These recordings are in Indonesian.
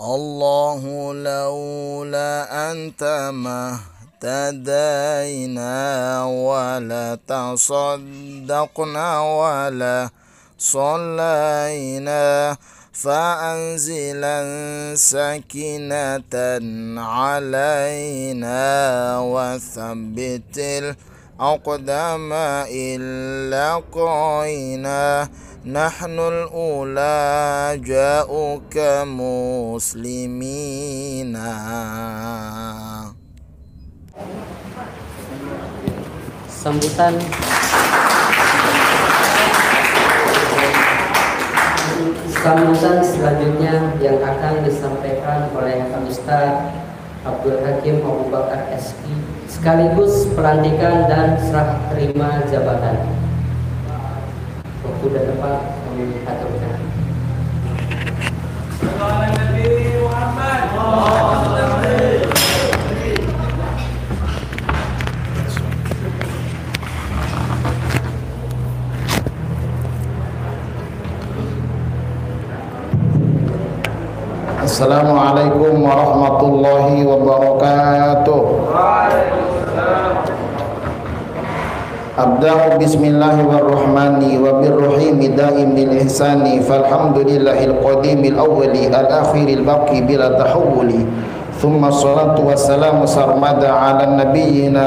الله لولا أنت ما اهتدينا ولا تصدقنا ولا صلينا فأنزلا سكينة علينا وثبت الأقدام إلا قينا نحن الأولى جاءوك مسلمين. Sambutan selanjutnya yang akan disampaikan oleh Ustaz Abdul Hakim Abu Bakar SI sekaligus pelantikan dan serah terima jabatan. Waktu dan tempat kami aturkan. Assalamualaikum warahmatullahi wabarakatuh. Abda'u bismillahirrahmani wa birrahimi da'im bil ihsani falhamdulillahil qadimil awwali al-akhiril baqi bila tahawuli thumma salatu wassalamu sarmada ala nabiyyina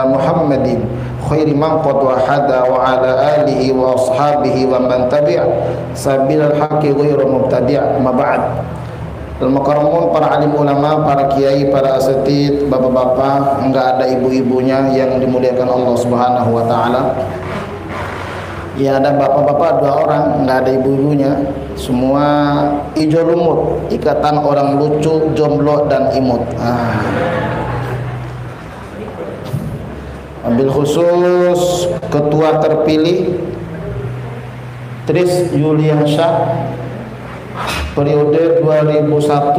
Muhammadin khairi man qad wahada wa ala alihi wa ashabihi wa man tabi'a sabilal haqqi ghairu mubtadi' ma ba'd. Al-Mukarramun, para alim ulama, para kiai, para asatid, bapak-bapak, enggak ada ibu-ibunya yang dimuliakan Allah Subhanahu wa taala. Ya, ada bapak-bapak 2 orang, enggak ada ibu-ibunya. Semua ijo lumut, ikatan orang lucu, jomblo dan imut. Ambil khusus ketua terpilih Tris Yuliansyah periode 2001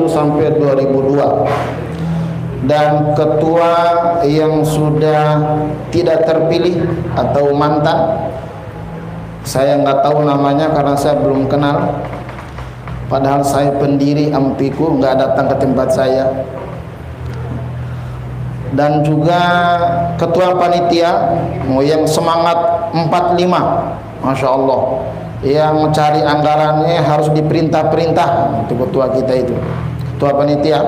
sampai 2002 dan ketua yang sudah tidak terpilih atau mantan, saya nggak tahu namanya karena saya belum kenal, padahal saya pendiri Ampiku, nggak datang ke tempat saya. Dan juga ketua panitia yang semangat 45, Masya Allah, yang mencari anggarannya harus diperintah-perintah. Itu ketua kita itu, ketua panitia.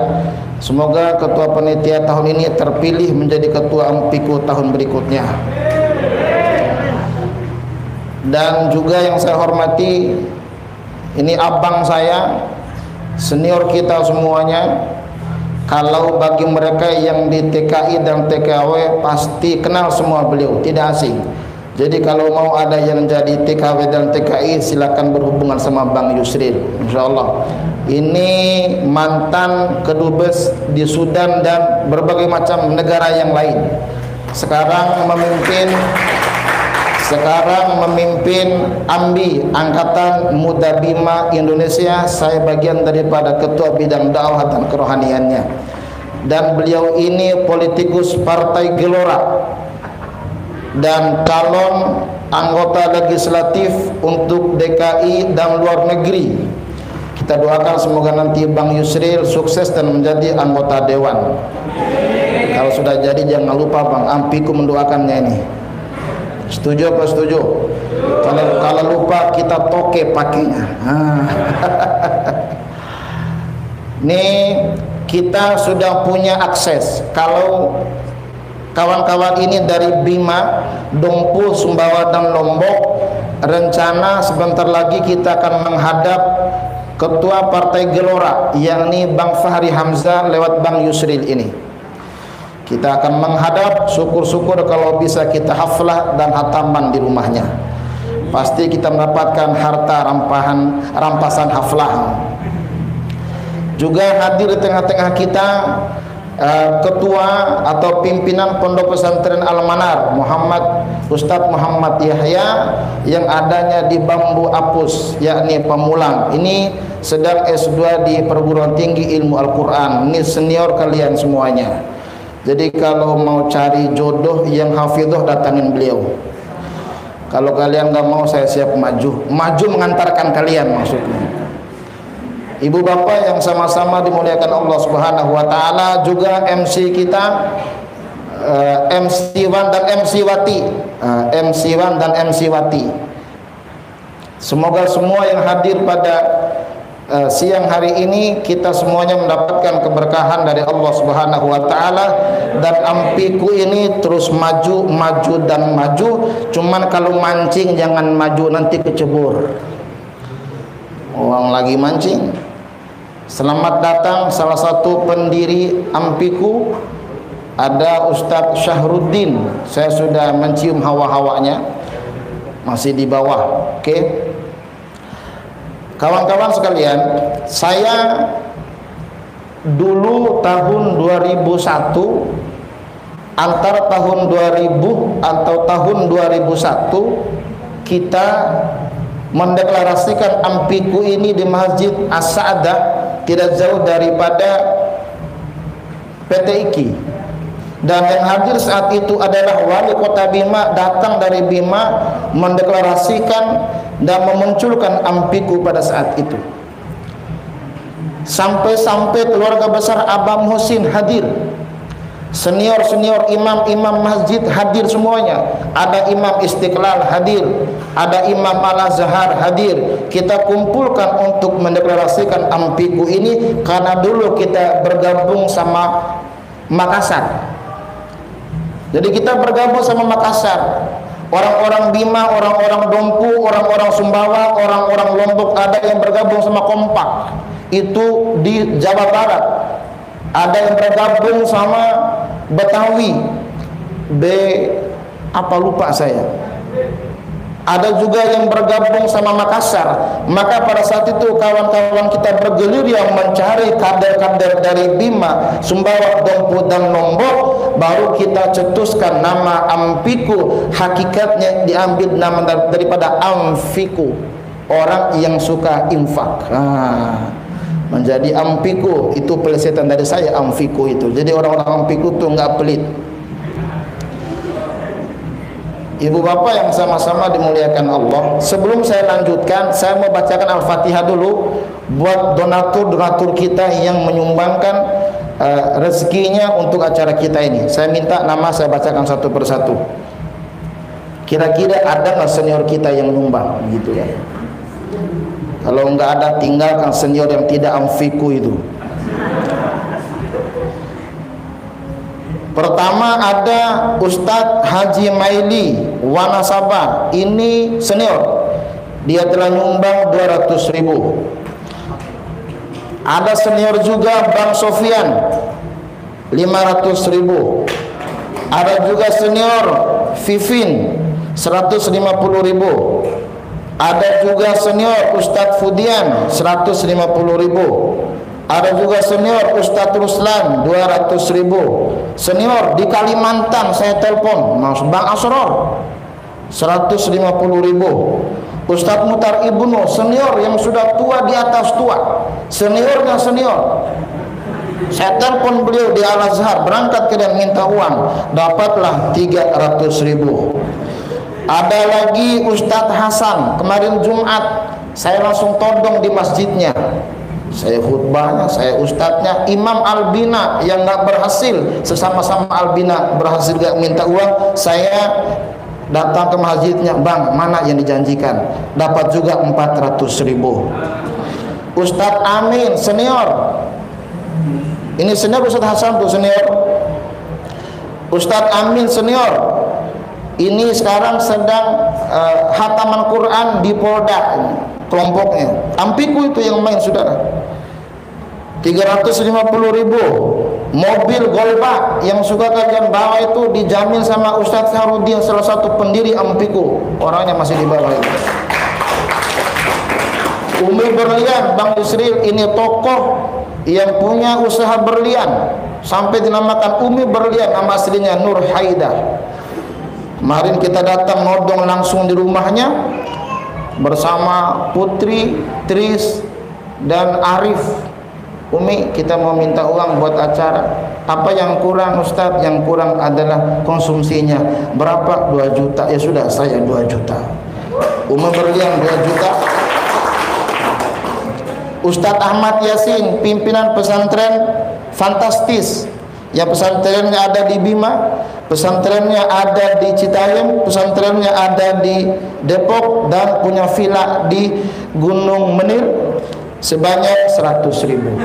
Semoga ketua panitia tahun ini terpilih menjadi ketua Ampiku tahun berikutnya. Dan juga yang saya hormati, ini abang saya, senior kita semuanya. Kalau bagi mereka yang di TKI dan TKW pasti kenal semua beliau, tidak asing. Jadi kalau mau ada yang jadi TKW dan TKI silakan berhubungan sama Bang Yusril, insyaallah. Ini mantan kedubes di Sudan dan berbagai macam negara yang lain. Sekarang memimpin AMBI, Angkatan Muda Bima Indonesia. Saya bagian daripada ketua bidang dakwah dan kerohaniannya. Dan beliau ini politikus Partai Gelora dan calon anggota legislatif untuk DKI dan luar negeri. Kita doakan semoga nanti Bang Yusril sukses dan menjadi anggota dewan. Kalau sudah jadi jangan lupa Bang Ampiku mendoakannya ini. Setuju apa setuju? Kalau lupa kita toke pakainya. Nih kita sudah punya akses. Kalau kawan-kawan ini dari Bima, Dompu, Sumbawa dan Lombok, rencana sebentar lagi kita akan menghadap ketua Partai Gelora, yakni Bang Fahri Hamzah lewat Bang Yusril ini. Kita akan menghadap, syukur-syukur kalau bisa kita haflah dan hataman di rumahnya. Pasti kita mendapatkan harta rampasan haflah. Juga hadir di tengah-tengah kita ketua atau pimpinan Pondok Pesantren Al-Manar Ustadz Muhammad Yahya yang adanya di Bambu Apus, yakni Pamulang. Ini sedang S2 di perguruan tinggi ilmu Al-Quran. Ini senior kalian semuanya. Jadi kalau mau cari jodoh yang hafidhoh datangin beliau. Kalau kalian nggak mau, saya siap maju mengantarkan kalian maksudnya. Ibu bapak yang sama-sama dimuliakan Allah Subhanahu wa taala, juga MC kita MC Wan dan MC Wati. MC Wan dan MC Wati. Semoga semua yang hadir pada siang hari ini kita semuanya mendapatkan keberkahan dari Allah Subhanahu wa taala, dan ampiku ini terus maju dan maju. Cuman kalau mancing jangan maju nanti kecebur. Orang lagi mancing. Selamat datang salah satu pendiri ampiku, ada Ustadz Syahruddin. Saya sudah mencium hawa-hawanya, masih di bawah. Oke. Kawan-kawan sekalian, saya dulu tahun 2001, antara tahun 2000 atau tahun 2001 kita mendeklarasikan ampiku ini di Masjid As-Sa'adah, tidak jauh daripada PT IKI. Dan yang hadir saat itu adalah wali kota Bima, datang dari Bima mendeklarasikan dan memunculkan ampiku pada saat itu. Sampai-sampai keluarga besar Abah Muhsin hadir, senior-senior imam-imam masjid hadir semuanya. Ada Imam Istiqlal hadir, ada Imam Al-Azhar hadir. Kita kumpulkan untuk mendeklarasikan ampiku ini karena dulu kita bergabung sama Makassar. Jadi kita bergabung sama Makassar. Orang-orang Bima, orang-orang Dompu, orang-orang Sumbawa, orang-orang Lombok, ada yang bergabung sama Kompak. Itu di Jawa Barat. Ada yang bergabung sama Betawi. Apa lupa saya. Ada juga yang bergabung sama Makassar. Maka pada saat itu kawan-kawan kita bergelir yang mencari kader-kader dari Bima, Sumbawa, Dompu dan Lombok. Baru kita cetuskan nama ampiku. Hakikatnya diambil nama daripada amfiku, orang yang suka infak. Menjadi ampiku, itu pelesetan dari saya, amfiku itu. Jadi orang-orang ampiku itu enggak pelit. Ibu bapak yang sama-sama dimuliakan Allah, sebelum saya lanjutkan, saya mau bacakan Al-Fatihah dulu buat donatur-donatur kita yang menyumbangkan rezekinya untuk acara kita ini. Saya minta nama saya bacakan satu persatu. Kira-kira ada nggak senior kita yang nyumbang gitu ya? Kalau nggak ada, tinggalkan senior yang tidak amfiku itu. Pertama ada Ustadz Haji Maili Wanasaba. Ini senior, dia telah nyumbang 200.000. Ada senior juga Bang Sofian 500.000. Ada juga senior Vivin 150.000. Ada juga senior Ustadz Fudian 150.000. Ada juga senior Ustadz Ruslan 200.000. Senior di Kalimantan saya telepon Mas Bang Asror 150.000. Ustadz Mutar Ibnu senior yang sudah tua di atas tua, seniornya senior, saya telepon beliau di Al-Azhar, berangkat ke dan minta uang, dapatlah 300.000. Ada lagi Ustadz Hasan, kemarin Jumat saya langsung todong di masjidnya, saya khutbahnya, saya ustadznya. Imam Albina yang nggak berhasil, sesama-sama Albina berhasil gak minta uang, saya datang ke masjidnya, Bang mana yang dijanjikan, dapat juga 400.000. Ustadz Amin senior, ini senior Ustadz Hasan tuh senior. Ustadz Amin senior ini sekarang sedang hataman Quran di Polda kelompoknya. Ampiku itu yang main saudara. 350.000. Mobil Golba yang suka kalian bawa itu dijamin sama Ustadz Syahruddin, salah satu pendiri ampiku, orangnya masih di bawah itu. Umi Berlian Bang Yusril, ini tokoh yang punya usaha berlian sampai dinamakan Umi Berlian, nama aslinya Nur Haidah. Kemarin kita datang nodong langsung di rumahnya bersama Putri, Tris dan Arif. Umi, kita mau minta uang buat acara. Apa yang kurang Ustadz? Yang kurang adalah konsumsinya. Berapa? 2 juta. Ya sudah, saya 2 juta. Umi Berlian 2 juta. Ustadz Ahmad Yasin, pimpinan pesantren fantastis. Ya, pesantrennya ada di Bima, pesantrennya ada di Citayam, pesantrennya ada di Depok, dan punya villa di Gunung Menir sebanyak 100.000.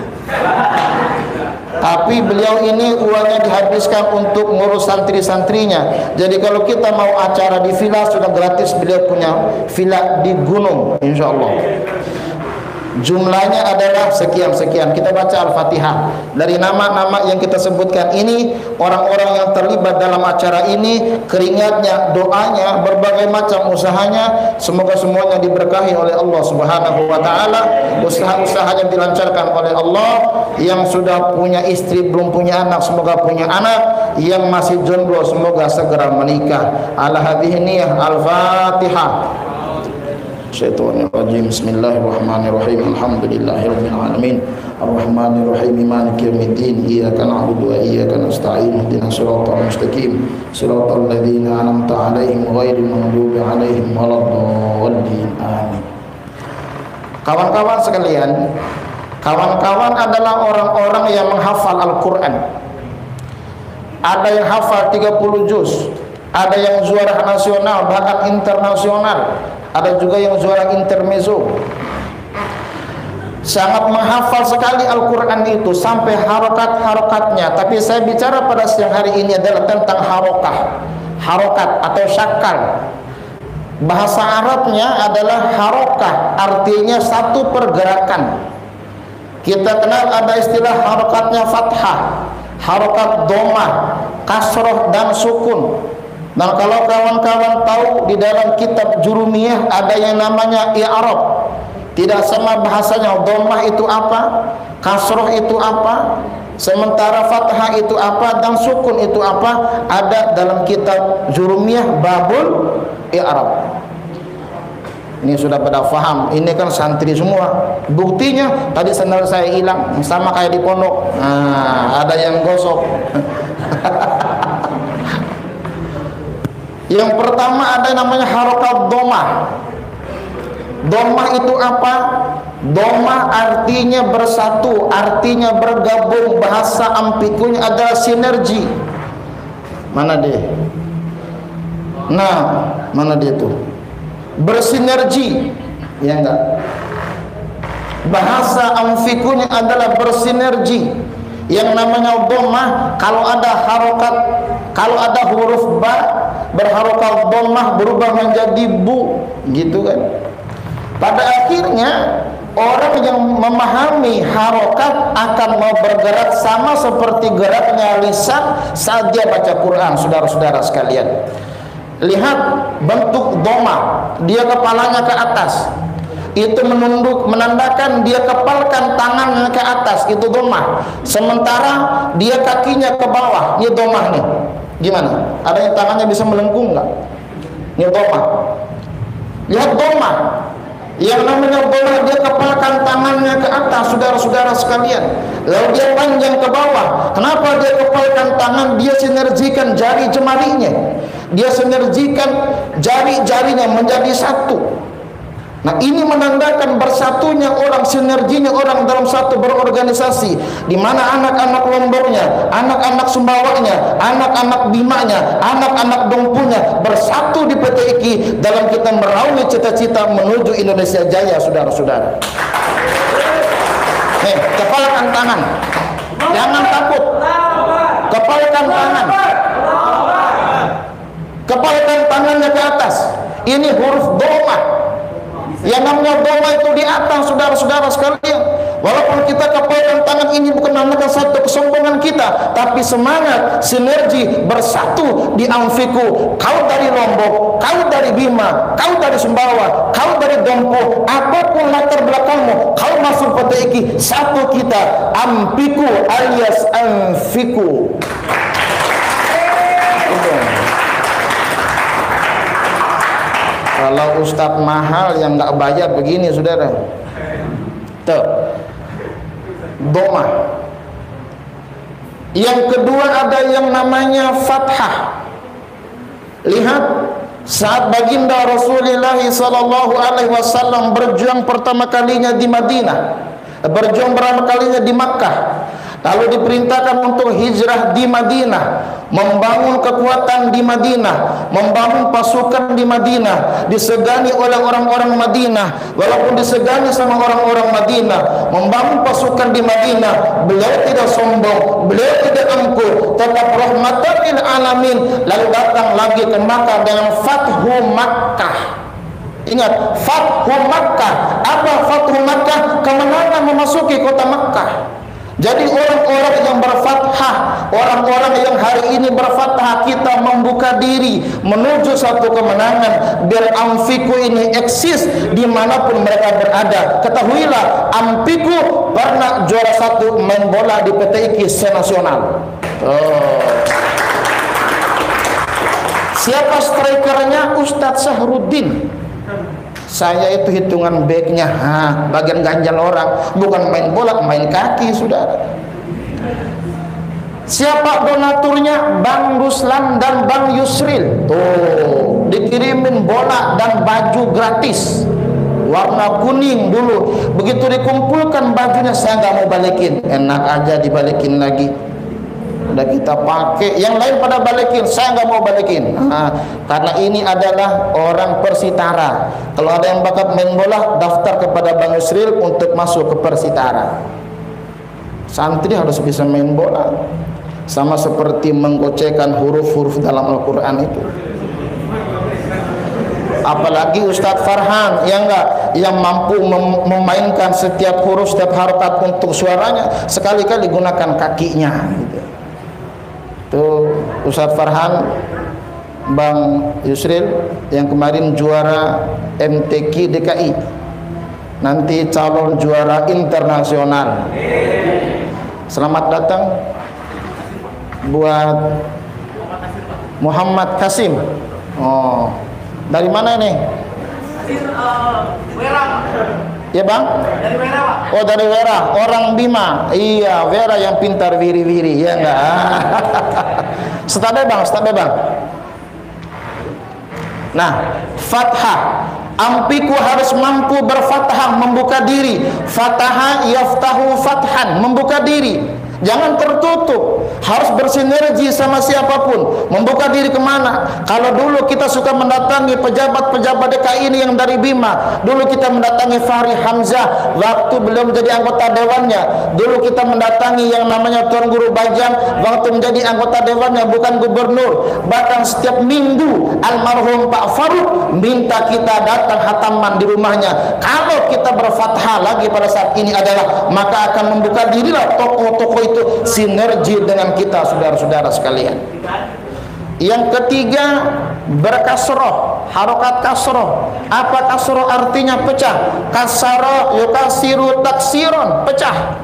Tapi beliau ini uangnya dihabiskan untuk ngurus santri-santrinya. Jadi kalau kita mau acara di villa sudah gratis, beliau punya villa di gunung, insya Allah. Jumlahnya adalah sekian-sekian. Kita baca Al-Fatihah. Dari nama-nama yang kita sebutkan ini, orang-orang yang terlibat dalam acara ini, keringatnya, doanya, berbagai macam usahanya, semoga semuanya diberkahi oleh Allah Subhanahu wa taala. Usaha-usahanya dilancarkan oleh Allah. Yang sudah punya istri belum punya anak, semoga punya anak. Yang masih jomblo, semoga segera menikah. Ala hadhihi niyah. Al-Fatihah. Syaitanirrajim. Bismillahirrahmanirrahim. Alhamdulillahirabbil alamin. Arrahmanirrahim. Maliki yaumiddin. Iyyaka na'budu wa iyyaka nasta'in. Ihdinas siratal mustaqim. Siratal ladzina an'amta 'alaihim ghairil maghdubi 'alaihim waladdallin. Amin. Kawan-kawan sekalian, kawan-kawan adalah orang-orang yang menghafal Al-Qur'an. Ada yang hafal 30 juz, ada yang juara nasional bahkan internasional. Ada juga yang juara intermezzo. Sangat menghafal sekali Al-Quran itu sampai harokat-harokatnya. Tapi saya bicara pada siang hari ini adalah tentang harokat atau syakal. Bahasa Arabnya adalah harokah, artinya satu pergerakan. Kita kenal ada istilah harokatnya fathah, harokat domah, kasroh dan sukun. Dan kalau kawan-kawan tahu di dalam kitab Jurumiyah ada yang namanya i'rab. Tidak sama bahasanya, dhammah itu apa, kasroh itu apa, sementara fathah itu apa, dan sukun itu apa, ada dalam kitab Jurumiyah babul i'rab. Ini sudah pada faham, ini kan santri semua. Buktinya tadi sandal saya hilang, sama kayak di pondok. Nah, ada yang gosok. Yang pertama ada yang namanya harokat domah. Domah itu apa? Domah artinya bersatu, artinya bergabung. Bahasa Ampikunya adalah sinergi. Mana dia? Nah, mana dia tuh? Bersinergi, ya enggak? Bahasa Ampikunya adalah bersinergi. Yang namanya domah, kalau ada harokat, kalau ada huruf ba berharokat domah berubah menjadi bu, gitu kan? Pada akhirnya orang yang memahami harokat akan mau bergerak sama seperti geraknya lisan saat dia baca Quran. Saudara-saudara sekalian, lihat bentuk domah, dia kepalanya ke atas, itu menunduk, menandakan dia kepalkan tangannya ke atas, itu domah. Sementara dia kakinya ke bawah, ini domah nih. Gimana? Ada yang tangannya bisa melengkung nggak? Ini domah. Lihat domah. Yang namanya domah, dia kepalkan tangannya ke atas, saudara-saudara sekalian. Lalu dia panjang ke bawah. Kenapa dia kepalkan tangan? Dia sinergikan jari jemarinya. Dia sinergikan jari-jarinya menjadi satu. Nah, ini menandakan bersatunya orang, sinerginya orang dalam satu berorganisasi, di mana anak-anak Lomboknya, anak-anak Sumbawanya, anak-anak Bimanya, anak-anak Dompunya bersatu di PT IKI dalam kita meraih cita-cita menuju Indonesia Jaya, saudara-saudara. Nih, kepalkan tangan, jangan takut, kepalkan tangan, kepalkan tangannya ke atas. Ini huruf domah. Yang namanya domah itu di atas, saudara-saudara sekalian. Walaupun kita kepalkan tangan, ini bukan menandakan satu kesombongan kita, tapi semangat sinergi bersatu di Amfiku. Kau dari Lombok, kau dari Bima, kau dari Sumbawa, kau dari Dompu, apapun latar belakangmu, kau masuk PT IKI, satu kita, Amfiku alias Amfiku. Kalau ustadz mahal yang nggak bayar begini, saudara. Tuh, domah. Yang kedua ada yang namanya fathah. Lihat, saat baginda Rasulullah SAW berjuang pertama kalinya di Madinah, berjuang berapa kalinya di Makkah, lalu diperintahkan untuk hijrah di Madinah, membangun kekuatan di Madinah, membangun pasukan di Madinah, disegani oleh orang-orang Madinah, walaupun disegani sama orang-orang Madinah, membangun pasukan di Madinah. Beliau tidak sombong, beliau tidak angkuh, tetap rahmatan lil alamin. Lalu datang lagi ke Makkah dengan Fathu Makkah. Ingat, Fathu Makkah. Apa Fathu Makkah? Kemenangan memasuki kota Makkah. Jadi orang-orang yang berfathah, orang-orang yang hari ini berfathah, kita membuka diri menuju satu kemenangan. Biar Amfiku ini eksis dimanapun mereka berada. Ketahuilah, Amfiku pernah juara 1 main bola di PTIK senasional. Siapa strikernya? Ustadz Sahruddin. Saya itu hitungan backnya, bagian ganjal orang, bukan main bola, main kaki, saudara. Siapa donaturnya? Bang Ruslan dan Bang Yusril. Tuh, dikirimin bola dan baju gratis, warna kuning dulu. Begitu dikumpulkan bajunya, saya nggak mau balikin. Enak aja dibalikin lagi. Udah kita pakai, yang lain pada balikin, saya nggak mau balikin. Karena ini adalah orang Persitara. Kalau ada yang bakat main bola, daftar kepada Bang Yusril untuk masuk ke Persitara. Santri harus bisa main bola, sama seperti menggocekkan huruf-huruf dalam Al-Quran itu. Apalagi Ustadz Farhan yang mampu memainkan setiap huruf, setiap harokat untuk suaranya, sekali-kali gunakan kakinya gitu. Tuh Ustadz Farhan, Bang Yusril yang kemarin juara MTQ DKI, nanti calon juara internasional. Selamat datang buat Muhammad Kasim. Oh, dari mana ini? Wera. Ya bang? Dari Wera pak. Oh dari Wera, orang Bima. Iya, Wera yang pintar wiri-wiri, ya enggak? Setabe bang. Nah, fathah. Ampiku harus mampu berfathah, membuka diri. Fataha yaftahu fathan, membuka diri. Jangan tertutup, harus bersinergi sama siapapun. Membuka diri kemana? Kalau dulu kita suka mendatangi pejabat-pejabat DKI ini yang dari Bima. Dulu kita mendatangi Fahri Hamzah waktu belum menjadi anggota dewannya. Dulu kita mendatangi yang namanya Tuan Guru Bajang waktu menjadi anggota dewannya, bukan gubernur. Bahkan setiap minggu almarhum Pak Faruk minta kita datang hataman di rumahnya. Kalau kita berfathah lagi pada saat ini adalah, maka akan membuka dirilah tokoh-tokoh itu sinergi dengan kita, saudara-saudara sekalian. Yang ketiga, berkasroh, harokat kasroh. Apa kasroh artinya? Pecah. Kasaro yukasiru taksiron, pecah.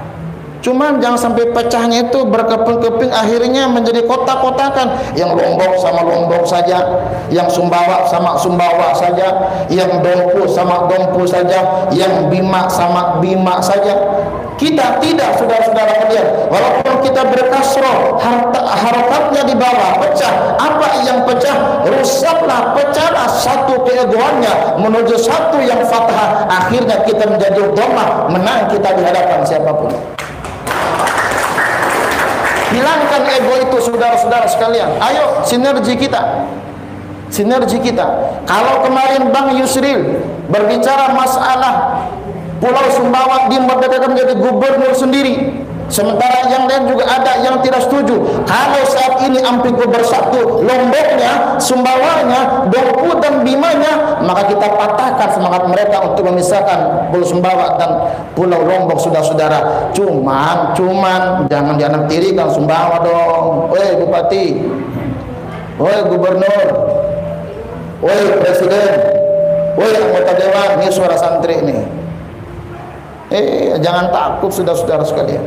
Cuman jangan sampai pecahnya itu berkeping-keping, akhirnya menjadi kotak-kotakan. Yang Lombok sama Lombok saja, yang Sumbawa sama Sumbawa saja, yang Dompu sama Dompu saja, yang Bima sama Bima saja. Kita tidak, saudara-saudara kalian. Walaupun kita berkasroh, harokatnya di bawah, pecah. Apa yang pecah? Rusaklah, pecahlah satu keegoannya menuju satu yang fathah. Akhirnya kita menjadi dhammah, menang kita di hadapan siapapun. Hilangkan ego itu, saudara-saudara sekalian. Ayo sinergi kita. Kalau kemarin Bang Yusril berbicara masalah Pulau Sumbawa dimerdekakan menjadi gubernur sendiri, sementara yang lain juga ada yang tidak setuju. Kalau saat ini Ampiku bersatu, Lomboknya, Sumbawanya, Dompu dan Bimanya, maka kita patahkan semangat mereka untuk memisahkan Pulau Sumbawa dan Pulau Lombok, saudara-saudara. Cuman jangan dianaktirikan Sumbawa dong. Woi Bupati, woi Gubernur, woi Presiden, woi anggota dewan, ini suara santri ini. Jangan takut, saudara-saudara sekalian.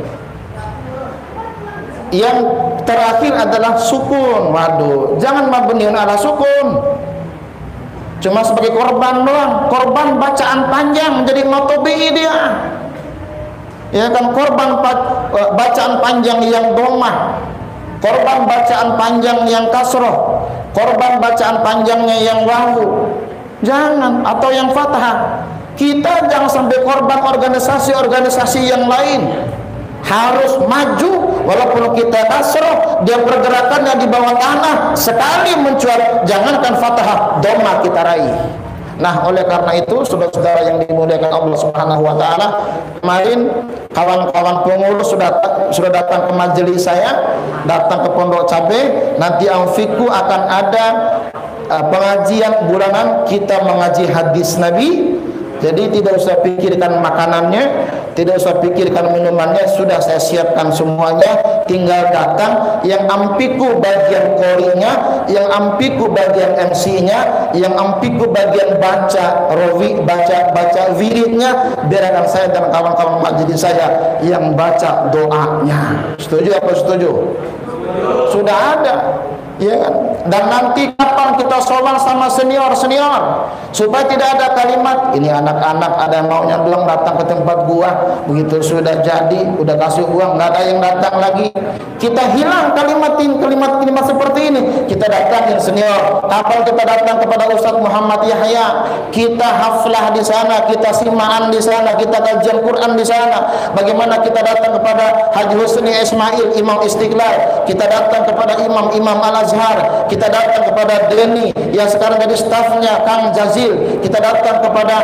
Yang terakhir adalah sukun. Waduh, jangan mabniun ala sukun. Cuma sebagai korban doang. Korban bacaan panjang menjadi motobi dia. Ya kan, korban bacaan panjang yang dhammah, korban bacaan panjang yang kasroh, korban bacaan panjangnya yang wawu. Jangan, atau yang fathah. Kita jangan sampai korban organisasi-organisasi yang lain. Harus maju, walaupun kita kasroh, dia pergerakannya di bawah tanah, sekali mencuat, jangankan fathah, dhamma kita raih. Nah, oleh karena itu, saudara-saudara yang dimuliakan Allah Subhanahu wa taala, kemarin kawan-kawan pengurus sudah datang ke majelis saya, datang ke Pondok Cabe. Nanti Amfiku akan ada pengajian bulanan, kita mengaji hadis Nabi. Jadi tidak usah pikirkan makanannya, tidak usah pikirkan minumannya, sudah saya siapkan semuanya, tinggal datang. Yang ampiku bagian korinya, yang ampiku bagian MC-nya, yang ampiku bagian baca rawi, baca wiridnya, biarkan saya dan kawan-kawan majelis saya yang baca doanya. Setuju apa setuju? Sudah ada, ya kan? Dan nanti kapan kita sowan sama senior-senior, supaya tidak ada kalimat ini anak-anak ada yang maunya doang datang ke tempat gua, begitu sudah jadi udah kasih uang nggak ada yang datang lagi. Kita hilang kalimat seperti ini. Kita datangin senior. Kapan kita datang kepada Ustadz Muhammad Yahya, kita haflah di sana, kita simaan di sana, kita kajian Quran di sana. Bagaimana kita datang kepada Haji Husni Ismail, Imam Istiqlal, kita datang kepada Imam Al-Azhar, kita datang kepada Denny yang sekarang jadi stafnya Kang Jazil, kita datang kepada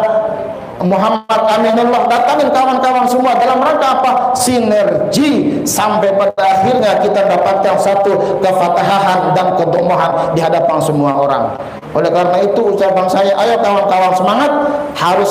Muhammad Aminullah, datangin kawan-kawan semua dalam rangka apa? Sinergi, sampai pada akhirnya kita dapatkan satu kefatahan dan kedomahan di hadapan semua orang. Oleh karena itu ucapan saya, ayo kawan-kawan semangat, harus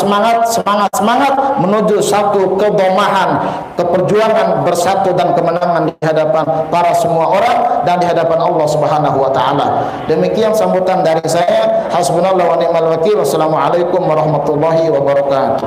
semangat menuju satu kedomahan, keperjuangan bersatu dan kemenangan di hadapan para semua orang dan di hadapan Allah Subhanahu wa taala. Demikian sambutan dari saya. Hasbunallahu wa ni'mal wakil. Wassalamualaikum warahmatullahi wabarakatuh.